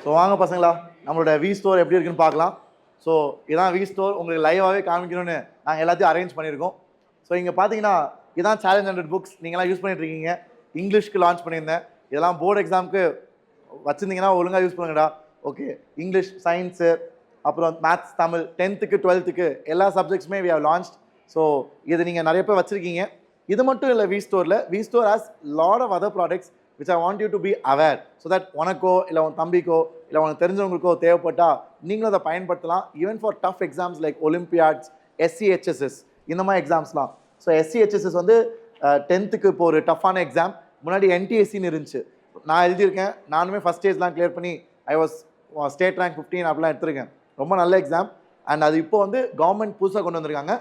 So வாங்க பசங்களா, நம்மளோட வி ஸ்டோர் எப்படி இருக்குன்னு பார்க்கலாம். ஸோ இதான் வி ஸ்டோர், உங்களுக்கு லைவாகவே காமிக்கணும்னு நாங்கள் எல்லாத்தையும் அரேஞ்ச் பண்ணியிருக்கோம். ஸோ இங்கே பார்த்தீங்கன்னா இதான் சேலஞ்ச் 100 புக்ஸ் நீங்களாம் யூஸ் பண்ணிட்டு இருக்கீங்க. இங்கிலீஷ்க்கு லான்ச் பண்ணியிருந்தேன். இதெல்லாம் போர்டு எக்ஸாமுக்கு வச்சுருந்தீங்கன்னா ஒழுங்காக யூஸ் பண்ணுங்கடா. ஓகே, இங்கிலீஷ், சயின்ஸு, அப்புறம் மேத்ஸ், தமிழ், 10th 12th எல்லா சப்ஜெக்ட்ஸுமே வி ஹவ் லான்ச்ட். ஸோ இது நீங்கள் நிறைய பேர் வச்சுருக்கீங்க. இது மட்டும் இல்லை, வி ஸ்டோரில் V Store has lot of other products which I want you to be aware, so that உனக்கோ இல்லை உன் தம்பிக்கோ இல்லை உனக்கு தெரிஞ்சவங்களுக்கோ தேவைப்பட்டால் நீங்களும் அதை பயன்படுத்தலாம். Even for tough exams like olympiads, SCHSS இந்த மாதிரி எக்ஸாம்ஸ்லாம். ஸோ SCHSS வந்து 10th இப்போ ஒரு டஃப்பான எக்ஸாம். முன்னாடி NTSCன்னு இருந்துச்சு, நான் எழுதியிருக்கேன். நானுமே ஃபஸ்ட் ஸ்டேஜ்லாம் கிளியர் பண்ணி ஐ வாஸ் ஸ்டேட் ரேங்க் 15 அப்படிலாம் எடுத்திருக்கேன். ரொம்ப நல்ல எக்ஸாம். அண்ட் அது இப்போ வந்து கவர்மெண்ட் புதுசாக கொண்டு வந்திருக்காங்க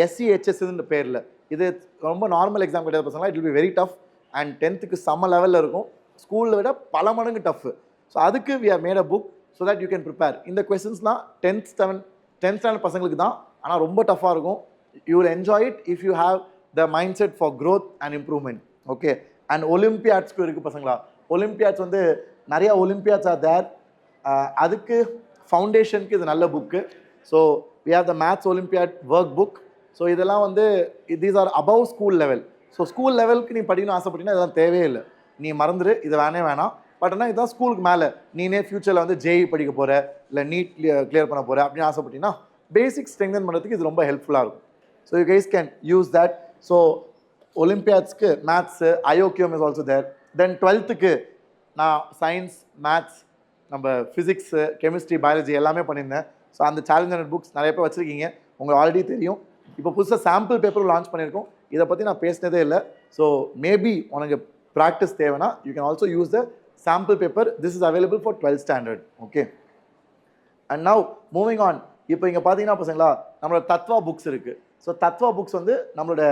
SCHSன்ற பேரில். இது ரொம்ப நார்மல் எக்ஸாம் கிடையாது பசங்களா. It will be very tough and 10th செம்ம லெவலில் இருக்கும். ஸ்கூலில் விட பல மடங்கு டஃப்பு. ஸோ அதுக்கு we have made a book so that you can prepare. இந்த கொஸ்டின்ஸ்லாம் 10th ஸ்டாண்டர்ட் பசங்களுக்கு தான், ஆனால் ரொம்ப டஃப்பாக இருக்கும். You will enjoy it if you have the mind set for growth and improvement. Okay, and ஒலிம்பியாட்ஸ்க்கு இருக்குது பசங்களா. ஒலிம்பியாட்ஸ் வந்து நிறையா ஒலிம்பியாட்ஸ் ஆர் தேர். அதுக்கு ஃபவுண்டேஷனுக்கு இது நல்ல book. So we have the maths olympiad work book. So இதெல்லாம் வந்து these are above school level. So school லெவலுக்கு நீ படிக்கணும்னு ஆசைப்பட்டீங்கன்னா இதெல்லாம் தேவையே இல்லை, நீ மறந்துடு, இது வேணாம். பட் ஆனால் இதுதான் ஸ்கூலுக்கு மேலே நீனே ஃப்யூச்சரில் வந்து JEE படிக்க போகிற இல்லை நீட் கிளியர் பண்ண போகிற அப்படின்னு ஆசைப்பட்டீங்கன்னா பேசிக் ஸ்ட்ரெங்தன் பண்ணுறதுக்கு இது ரொம்ப ஹெல்ப்ஃபுல்லாக இருக்கும். So you guys can use that. So ஒலிம்பியாட்ஸ்க்கு maths, 𝐈𝐿QM is also there. Then 12th நான் சயின்ஸ், மேத்ஸ், நம்ம ஃபிசிக்ஸு, கெமிஸ்ட்ரி, பயாலஜி எல்லாமே பண்ணியிருந்தேன். ஸோ அந்த சேலஞ்ச் 100 புக்ஸ் நிறைய பேர் வச்சுருக்கீங்க, உங்களுக்கு ஆல்ரெடி தெரியும். இப்போ புதுசாக சாம்பிள் பேப்பரும் லான்ச் பண்ணியிருக்கோம். இதை பற்றி நான் பேசினதே இல்லை. ஸோ மேபி உனக்கு ப்ராக்டிஸ் தேவைன்னா you can also use the sample paper. This is available for 12th standard. Okay, and now moving on. இப்போ இங்கே பார்த்தீங்கன்னா பசங்களா நம்மளோட தத்வா புக்ஸ் இருக்குது. ஸோ தத்வா புக்ஸ் வந்து நம்மளோட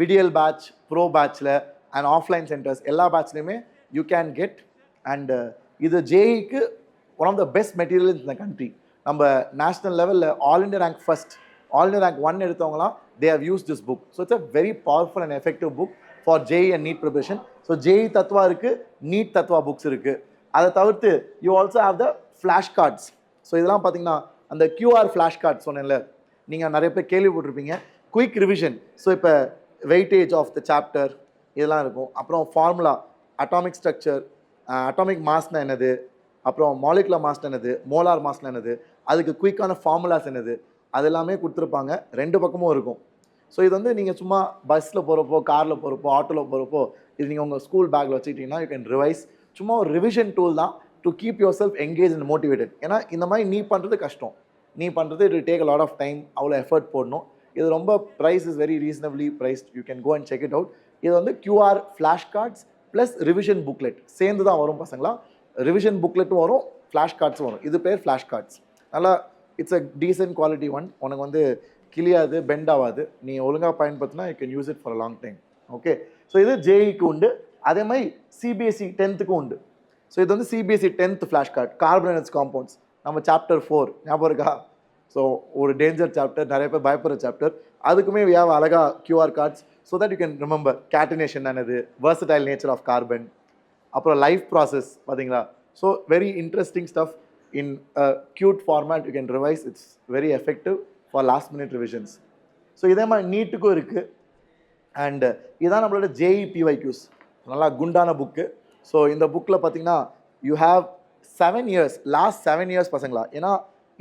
விடியல் பேட்ச், ப்ரோ பேட்ச்சில் அண்ட் ஆஃப்லைன் சென்டர்ஸ் எல்லா பேட்ச்லேயுமே யூ கேன் கெட். அண்ட் இது JEEக்கு one of the best material in the country. நம்ம நேஷ்னல் லெவலில் all India rank first, all India rank 1 எடுத்தவங்களாம் they have used this book. So it's a very powerful and effective book for JEE and NEET preparation. So JEE Tattva இருக்கு, NEET Tattva books இருக்கு. அதை தவிர்த்து you also have the flash cards. So இதெல்லாம் பார்த்தீங்கன்னா அந்த QR flash cards சொன்னேன்ல, நீங்கள் நிறைய பேர் கேள்விப்பட்டிருப்பீங்க. Quick revision. ஸோ இப்போ வெயிட்டேஜ் ஆஃப் த சாப்டர் இதெல்லாம் இருக்கும். அப்புறம் ஃபார்முலா, அட்டாமிக் ஸ்ட்ரக்சர், அட்டாமிக் மாஸ்னா என்னது, அப்புறம் மாலிகுலர் மாஸ்னா என்னது, மோலார் மாஸ்னா என்னது, அதுக்கு குயிக்கான ஃபார்முலாஸ் என்னது, அது எல்லாமே கொடுத்துருப்பாங்க. 2 பக்கமும் இருக்கும். ஸோ இது வந்து நீங்கள் சும்மா பஸ்ஸில் போகிறப்போ, காரில் போகிறப்போ, ஆட்டோவில் போகிறப்போ இது நீங்கள் உங்கள் ஸ்கூல் பேக்கில் வச்சுக்கிட்டிங்கன்னா யூ கேன் ரிவைஸ். சும்மா ஒரு ரிவிஷன் டூல் தான் to keep yourself engage and motivated. ஏன்னா இந்த மாதிரி நீ பண்ணுறது கஷ்டம், நீ பண்ணுறது it will take a lot of time, அவ்வளோ எஃபர்ட் போடணும். இது ரொம்ப price is very reasonably priced. You can go and check it out. இது வந்து QR flash cards plus revision booklet சேர்ந்து தான் வரும் பசங்களா. ரிவிஷன் புக்லெட்டும் வரும், ஃப்ளாஷ் கார்ட்ஸும் வரும். இது பேர் ஃப்ளாஷ் கார்ட்ஸ். நல்லா it's a decent quality one. உனக்கு வந்து கிளியாது, பெண்ட் ஆகாது. நீ ஒழுங்காக பயன்படுத்தினா you can use it for a long time. Okay, so இது JEEக்கு உண்டு. அதே மாதிரி CBSE 10th உண்டு. ஸோ இது வந்து CBSE 10th flash card. Carbon compounds நம்ம சாப்டர் 4 ஞாபகம் இருக்கா? ஸோ ஒரு டேஞ்சர் சாப்டர், நிறைய பேர் பயப்படுற சாப்டர். அதுக்குமே வி ஹேவ் அழகா QR cards so that you can remember catenation என்னது, வெர்சடைல் நேச்சர் ஆஃப் கார்பன், அப்புறம் லைஃப் ப்ராசஸ் பார்த்தீங்களா. So very interesting stuff in a cute format. You can revise. It's very effective for last minute revisions. So இதே மாதிரி நீட்டுக்கும் இருக்குது. And இதான் நம்மளோட JEE PYQs, நல்லா குண்டான book. So இந்த புக்கில் பார்த்தீங்கன்னா you have 7 years, last 7 years பசங்களா. ஏன்னா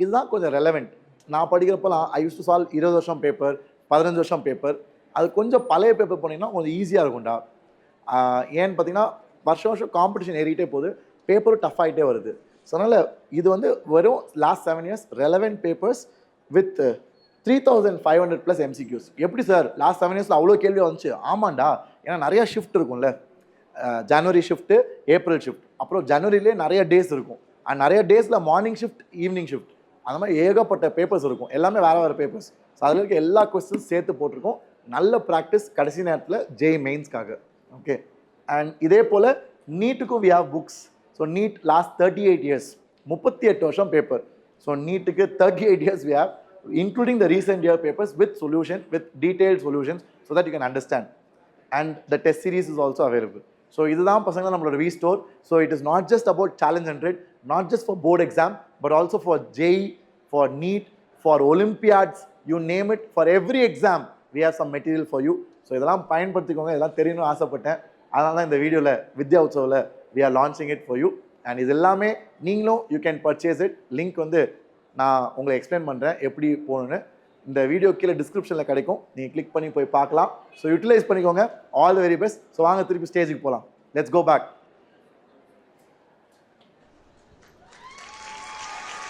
இதுதான் கொஞ்சம் ரெலவெண்ட். நான் படிக்கிறப்பெல்லாம் ஐ யூஸ் டு சால்வ் 20 வருஷம் பேப்பர், 15 வருஷம் பேப்பர். அது கொஞ்சம் பழைய பேப்பர் போனீங்கன்னா கொஞ்சம் ஈஸியாக இருக்கும்டா. ஏன்னு பார்த்தீங்கன்னா வருஷம் காம்படிஷன் ஏறிக்கிட்டே போகுது, பேப்பரும் டஃப் ஆகிட்டே வருது. ஸோ அதனால் இது வந்து வெறும் last 7 years relevant papers with 3500+ MCQs. எப்படி சார் லாஸ்ட் 7 yearsல அவ்வளோ கேள்வி வந்துச்சு? ஆமாண்டா, ஏன்னா நிறையா ஷிஃப்ட் இருக்கும்ல. ஜனவரி ஷிஃப்ட்டு, ஏப்ரல் ஷிஃப்ட், அப்புறம் ஜனவரியிலே நிறைய டேஸ் இருக்கும். அண்ட் நிறைய டேஸில் மார்னிங் ஷிஃப்ட், ஈவினிங் ஷிஃப்ட், அந்த மாதிரி ஏகப்பட்ட பேப்பர்ஸ் இருக்கும். எல்லாமே வேறு பேப்பர்ஸ். ஸோ அதில் இருக்க எல்லா கொஸ்டின்ஸ் சேர்த்து போட்டிருக்கோம். நல்ல ப்ராக்டிஸ் கடைசி நேரத்தில் JEE மெயின்ஸ்க்காக. ஓகே, அண்ட் இதே போல் நீட்டுக்கும் we have books. So NEET last 38 years, 38 வருஷம் பேப்பர். ஸோ நீட்டுக்கு 38 years we have, including the recent year papers with solution, with detailed solutions so that you can understand. And the test series is also available. So இதுதான் பசங்க நம்மளோட V Store. So it is not just about challenge 100. not just for board exam, but also for JEE, for NEET, for Olympiads, you name it, for every exam, we have some material for you. So இதெல்லாம் பயன்படுத்திக்கோங்க, இதெல்லாம் தெரியணும்னு ஆசைப்பட்டேன். அதனால தான் இந்த வீடியோவில் வித்யா உற்சவில் we are launching it for you. And இது எல்லாமே நீங்களும் you can purchase it. Link வந்து நான் உங்களுக்கு எக்ஸ்பிளைன் பண்ணுறேன் எப்படி போகணுன்னு. இந்த வீடியோ கீழே டிஸ்கிரிப்ஷனில் கிடைக்கும், நீங்கள் கிளிக் பண்ணி போய் பார்க்கலாம். ஸோ யூட்டிலைஸ் பண்ணிக்கோங்க. All the very best. So வாங்க திருப்பி ஸ்டேஜுக்கு போகலாம். Let's go back.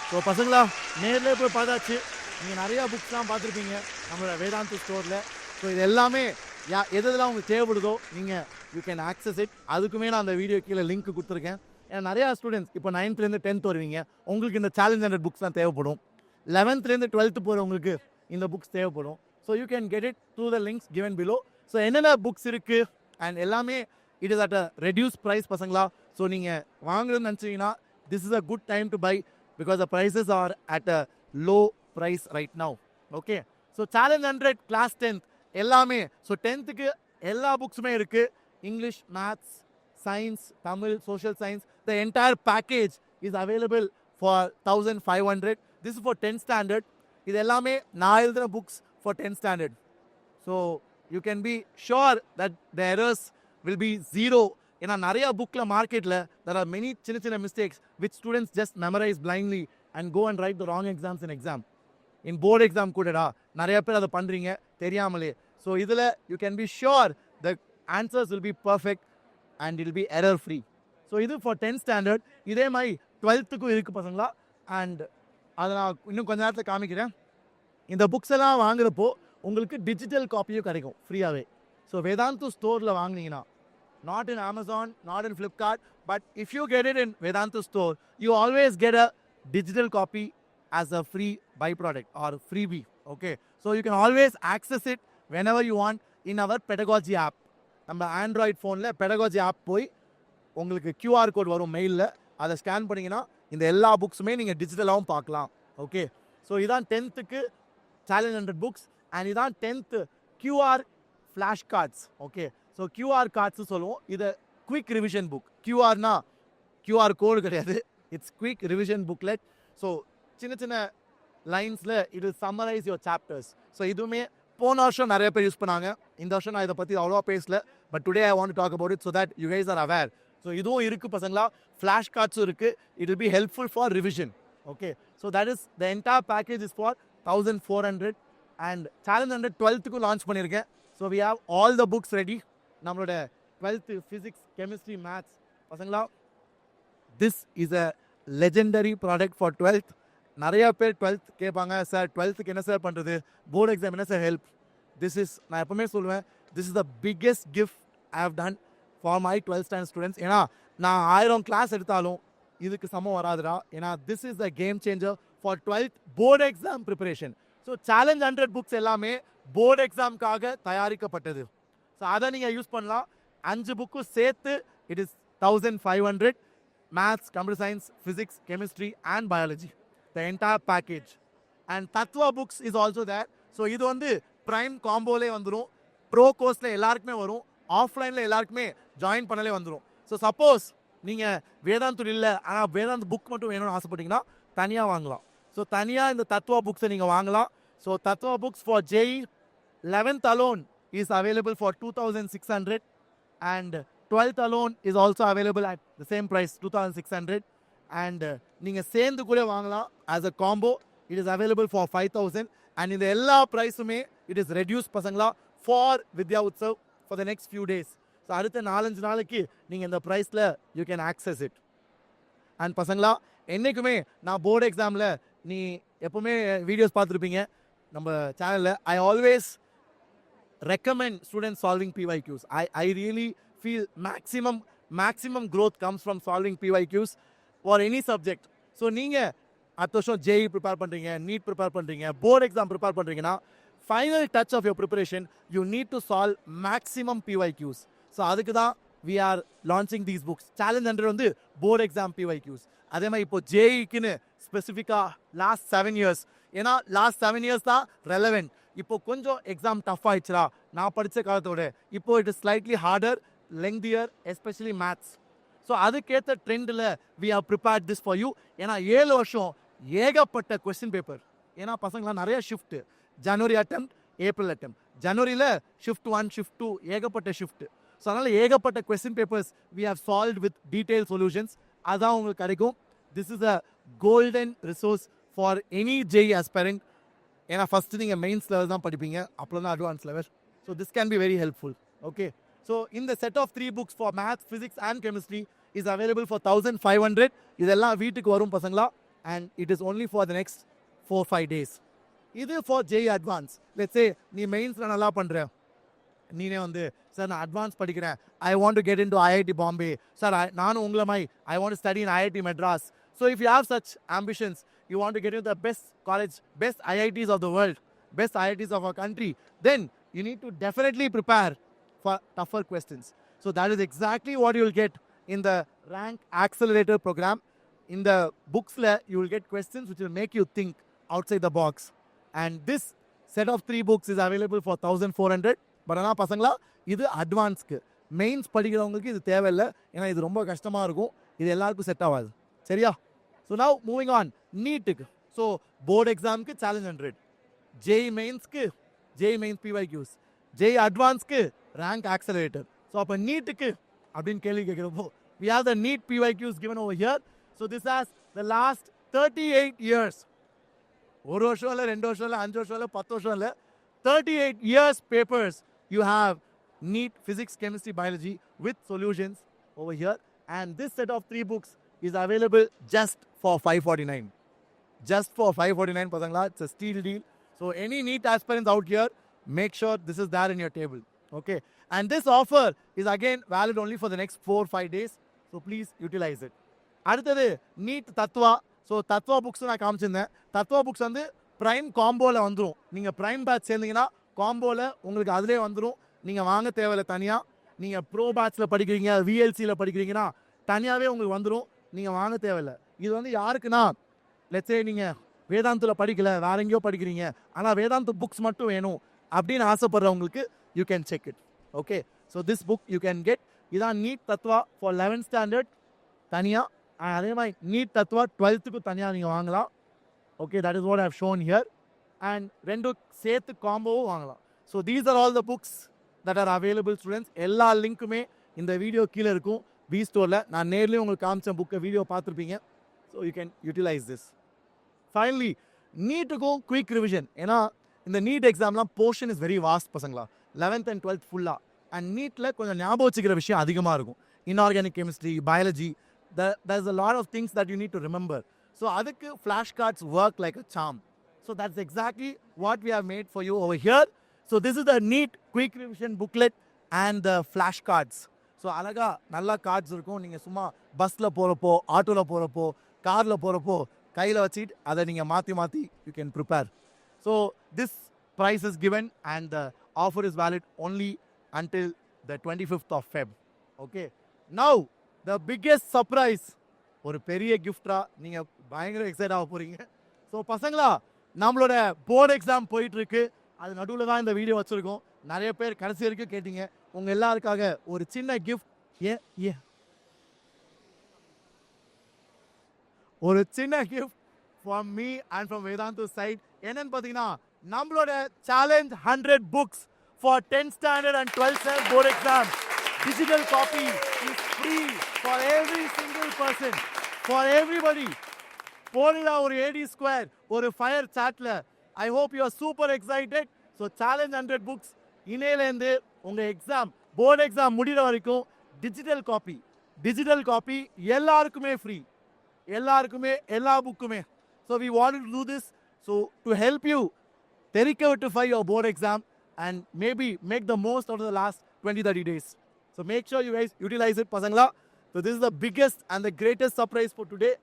ஸோ பசங்களா, நேரில் போய் பார்த்தாச்சு. நீங்கள் நிறையா புக்ஸ்லாம் பார்த்துருப்பீங்க நம்மளோட வேதாந்து ஸ்டோரில். ஸோ இது எல்லாமே எதெல்லாம் உங்களுக்கு தேவைப்படுதோ நீங்கள் யூ கேன் ஆக்சஸ் இட். அதுக்குமே நான் அந்த வீடியோ கீழே லிங்க் கொடுத்துருக்கேன். ஏன்னா நிறையா ஸ்டூடெண்ட்ஸ் இப்போ 9th-லேருந்து 10th வருவீங்க, உங்களுக்கு இந்த சேலஞ்ச் 100 புக்ஸ் தான் தேவைப்படும். 11th-லேருந்து 12th போகிறவங்களுக்கு இந்த புக்ஸ் தேவைப்படும். So you can get it through the links given below. So என்னென்ன புக்ஸ் இருக்குது அண்ட் எல்லாமே it is at a reduce price பசங்களா. ஸோ நீங்கள் வாங்குறதுன்னு நினச்சிங்கன்னா this is a good time to buy because the prices are at a low price right now. Okay, so challenge 100 class 10th எல்லாமே. So 10th-க்கு எல்லா புக்ஸுமே இருக்குது. English, maths, science, Tamil, social science, the entire package is available for 1500. this is for 10th standard. இது எல்லாமே நான் எழுதுகிற books for 10th standard. so you can be sure that the errors will be zero. ஏன்னா நிறையா புக்கில் மார்க்கெட்டில் there are many சின்ன சின்ன mistakes which students just memorize blindly and go and write the wrong exams in exam. in board exam கூடடா நிறைய பேர் அதை பண்ணுறீங்க தெரியாமலே. ஸோ இதில் you can be sure the answers will be perfect and it will be error free. So இது for 10th standard. இதே மாதிரி 12th-க்கும் இருக்குது பசங்களா. அண்ட் அதை நான் இன்னும் கொஞ்ச நேரத்தில் காமிக்கிறேன். இந்த புக்ஸ் எல்லாம் வாங்குறப்போ உங்களுக்கு டிஜிட்டல் காப்பியும் கிடைக்கும் ஃப்ரீயாகவே. ஸோ வேதாந்து ஸ்டோரில் வாங்கினீங்கன்னா, not in Amazon, not in Flipkart, but if you get it in Vedantu store, you always get a digital copy as a free byproduct or freebie. Okay, so you can always access it whenever you want in our pedagogy app. நம்ம Android ஃபோனில் pedagogy app போய் உங்களுக்கு QR code வரும் மெயிலில், அதை scan பண்ணிங்கன்னா இந்த எல்லா புக்ஸுமே நீங்கள் டிஜிட்டலாகவும் பார்க்கலாம். ஓகே, ஸோ இதான் 10th-க்கு சேலஞ்ச் 100 புக்ஸ் அண்ட் இதான் 10th QR flash cards. Okay, so QR cards சொல்லுவோம். இதை குவிக் ரிவிஷன் புக். QRனா QR கோடு கிடையாது, it's quick revision booklet. So சின்ன சின்ன லைன்ஸில் it will summarise your chapters. So இதுவுமே போன வருஷம் நிறைய பேர் யூஸ் பண்ணாங்க. இந்த வருஷம் நான் இதை பற்றி அவ்வளோவா பேசல, but today I want to talk about it so that you guys are aware. So இதுவும் இருக்குது பசங்களா, ஃப்ளாஷ் கார்ட்ஸும் இருக்குது. It will be helpful for revision. Okay, so that is the entire package is for 1400. And challenge 100 12th-க்கும் launch பண்ணியிருக்கேன். So we have all the books ready. நம்மளோட 12th physics, chemistry, maths பசங்களா, this is a legendary product for 12th. நிறையா பேர் 12th கேட்பாங்க, sir 12th-க்கு என்ன sir பண்ணுறது, board exam என்ன சார் ஹெல்ப். திஸ் இஸ், நான் எப்பவுமே சொல்லுவேன், this is the biggest gift I have done for my 12th standard students. ஏன்னா நான் 1000 கிளாஸ் எடுத்தாலும் இதுக்கு சமம் வராதுடா. ஏன்னா this is the game changer for 12th board exam preparation. So challenge 100 books எல்லாமே போர்டு எக்ஸாமுக்காக தயாரிக்கப்பட்டது. ஸோ அதை நீங்கள் யூஸ் பண்ணலாம். 5 புக்கும் சேர்த்து it is 1500. Maths, computer science, physics, chemistry and biology, the entire package. And Tattva books is also there. So இது வந்து ப்ரைம் காம்போலே வந்துடும். ப்ரோ கோர்ஸில் எல்லாருக்குமே வரும், ஆஃப்லைனில் எல்லாருக்குமே ஜாயின் பண்ணலே வந்துடும். ஸோ சப்போஸ் நீங்கள் வேதாந்து இல்லை, ஆனால் வேதாந்து புக் மட்டும் வேணும்னு ஆசைப்பட்டீங்கன்னா தனியாக வாங்கலாம். ஸோ தனியாக இந்த தத்வா புக்ஸை நீங்கள் வாங்கலாம். So Tattva books for JEE 11th alone is available for 2600 and 12th alone is also available at the same price 2600. and நீங்கள் சேர்ந்து கூட வாங்கலாம் as a combo. it is available for 5000 and இந்த எல்லா ப்ரைஸுமே it is reduced பசங்களா for Vidya Utsav for the next few days. So அடுத்த 4-5 நாளைக்கு நீங்கள் இந்த ப்ரைஸில் you can access it. And பசங்களா, என்றைக்குமே நான் போர்டு எக்ஸாமில், நீ எப்போவுமே வீடியோஸ் பார்த்துருப்பீங்க நம்ம சேனலில், I always recommend students solving PYQs. I really feel maximum growth comes from solving PYQs for any subject. So நீங்கள் அடுத்த வருஷம் JEE ப்ரிப்பேர் பண்ணுறீங்க, NEET ப்ரிப்பேர் பண்ணுறீங்க, போர்டு எக்ஸாம் ப்ரிப்பேர் பண்ணுறீங்கன்னா, final touch of your preparation you need to solve maximum PYQs. So அதுக்கு தான் we are launching these books. Challenge 100 வந்து board exam PYQs. அதே மாதிரி இப்போ JEEக்குன்னு ஸ்பெசிஃபிக்காக லாஸ்ட் 7 years, ஏன்னா லாஸ்ட் 7 years தான் ரெலவெண்ட். இப்போ கொஞ்சம் எக்ஸாம் டஃப் ஆயிடுச்சுடா நான் படித்த காலத்தோட, இப்போ it is slightly harder, lengthier, especially maths. So அதுக்கேற்ற ட்ரெண்டில் we have prepared this for you. ஏன்னா 7 வருஷம் ஏகப்பட்ட கொஸ்டின் பேப்பர். ஏன்னா பசங்களாம் நிறைய ஷிஃப்ட், ஜனவரி அட்டெம்ப்ட், ஏப்ரல் அட்டெம்ப்ட், ஜனவரியில் ஷிஃப்ட் 1 ஷிஃப்ட் 2 ஏகப்பட்ட ஷிஃப்ட். ஸோ அதனால் ஏகப்பட்ட question papers we have solved with detail solutions. அதான் உங்களுக்கு கிடைக்கும். This is a golden resource for any JEE aspirant. ஏன்னா ஃபஸ்ட்டு நீங்கள் மெயின்ஸ் லெவல் தான் படிப்பீங்க, அப்புறம் தான் advance level. So this can be very helpful. Okay, so இந்த set of 3 books for maths, physics and chemistry is available for 1500. இதெல்லாம் வீட்டுக்கு வரும் பசங்களா, and it is only for the next 4-5 days. இது for JEE advance. Let's say நீ மெயின்ஸில் நல்லா பண்ணுற, நீனே வந்து சார் நான் அட்வான்ஸ் படிக்கிறேன், ஐ want to get in to IIT Bombay, sir நானும் உங்களை மாதிரி ஐ want to study in IIT Madras. So if you have such ambitions, you want to get into the best college, best IITs of the world, best IITs of our country, then you need to definitely prepare for tougher questions. So that is exactly what you will get in the Rank Accelerator program. In the books, you will get questions which will make you think outside the box. And this set of 3 books is available for 1400. But ana pasangla, idu advanced ku. Mains படிக்கிறவங்களுக்கு இது தேவையில்லை, ஏன்னா இது ரொம்ப கஷ்டமாக இருக்கும், இது எல்லாருக்கும் செட் ஆகாது. சரியா? So now moving on, NEET. So board exam ku challenge 100, JEE mains ku JEE mains PYQs, JEE advanced ku rank accelerator. So appo NEET ku அப்படினு கேள்வி கேட்கிறப்போ we have the NEET PYQs given over here. So this has the last 38 years. ஒரு வருஷம் இல்லை, 2 வருஷம் இல்லை, 5 வருஷம் இல்லை, 10 வருஷம் இல்லை, 38 years papers you have NEET physics, chemistry, biology with solutions over here. And this set of 3 books is available just for 549. Just for 549 pasangla. It's a steal deal. So any NEET aspirants out here, make sure this is there in your table. Okay, and this offer is again valid only for the next 4-5 days. So please utilize it. அடுத்தது NEET Tattva. So Tattva books நான் காமிச்சிருந்தேன். Tattva books வந்து prime காம்போவில் வந்துடும். நீங்கள் prime batch சேர்ந்தீங்கன்னா காம்போவில் உங்களுக்கு அதிலே வந்துடும். நீங்கள் வாங்க தேவையில்லை தனியாக. நீங்கள் ப்ரோ பேட்சில் படிக்கிறீங்க, VLCயில் படிக்கிறீங்கன்னா தனியாகவே உங்களுக்கு வந்துடும், நீங்கள் வாங்க தேவையில்லை. இது வந்து யாருக்குன்னா, லெட்ஸே நீங்கள் வேதாந்தில் படிக்கல, வேற எங்கேயோ படிக்கிறீங்க, ஆனால் வேதாந்த புக்ஸ் மட்டும் வேணும் அப்படின்னு ஆசைப்படுறவங்களுக்கு you can check it. Okay, so this book you can get. இதான் NEET Tattva for 11th standard தனியாக, அதே மாதிரி NEET தத்வா 12th தனியாக நீங்கள் வாங்கலாம். ஓகே, that is what I have shown here. And 2 சேர்த்து காம்போவும் வாங்கலாம். So these are all the books that are available students. எல்லா லிங்க்குமே இந்த வீடியோ கீழே இருக்கும் V ஸ்டோரில். நான் நேர்லேயும் உங்களுக்கு காமிச்ச புக்கை வீடியோ பார்த்துருப்பீங்க. So you can utilise this. Finally நீட்டுக்கும் குயிக் ரிவிஷன். ஏன்னா இந்த NEET எக்ஸாம்லாம் போர்ஷன் இஸ் வெரி வாஸ்ட் பசங்களா, 11th and 12th ஃபுல்லாக. அண்ட் நீட்டில் கொஞ்சம் ஞாபகம் வச்சுக்கிற விஷயம் அதிகமாக இருக்கும். Inorganic chemistry, biology, there's a lot of things that you need to remember. So adukku flashcards work like a charm. So that's exactly what we have made for you over here. So this is the NEET quick revision booklet and the flashcards. So alaga nalla cards irukum. Neenga summa busla porappo, auto la porappo, car la porappo kaila vachit adha neenga mathi you can prepare. So this price is given and the offer is valid only until the 25th of Feb. Okay, now the biggest surprise, ஒரு பெரிய கிஃப்டா நீங்க பயங்கர excite ஆக போறீங்க. So பசங்களா, நம்மளோட board exam போயிட்டு இருக்கு. அது நடுவில் தான் இந்த வீடியோ வச்சிருக்கோம். நிறைய பேர் கடைசி வரைக்கும் கேட்டீங்க. உங்க எல்லாருக்காக ஒரு சின்ன கிஃப்ட். ஒரு சின்ன gift from me and from Vedantu side. என்னன்னு பார்த்தீங்கன்னா, நம்மளோட challenge 100 books for 10th standard and 12th standard board exam. Digital copy is free for every single person, for everybody. போடுடா ஒரு AD square, ஒரு fire சாட்ல. I hope you are super excited. So challenge 100 books. இன்னையிலேருந்து உங்கள் exam, board exam முடிகிற வரைக்கும் digital copy எல்லாருக்குமே free, எல்லாருக்குமே எல்லா புக்குமே. So we wanted to do this so to help you தெரிவிக்க your board exam and maybe make the most out of the last 20-30 days. So make sure you guys utilize it, pasangla. So this is the biggest and the greatest surprise for today.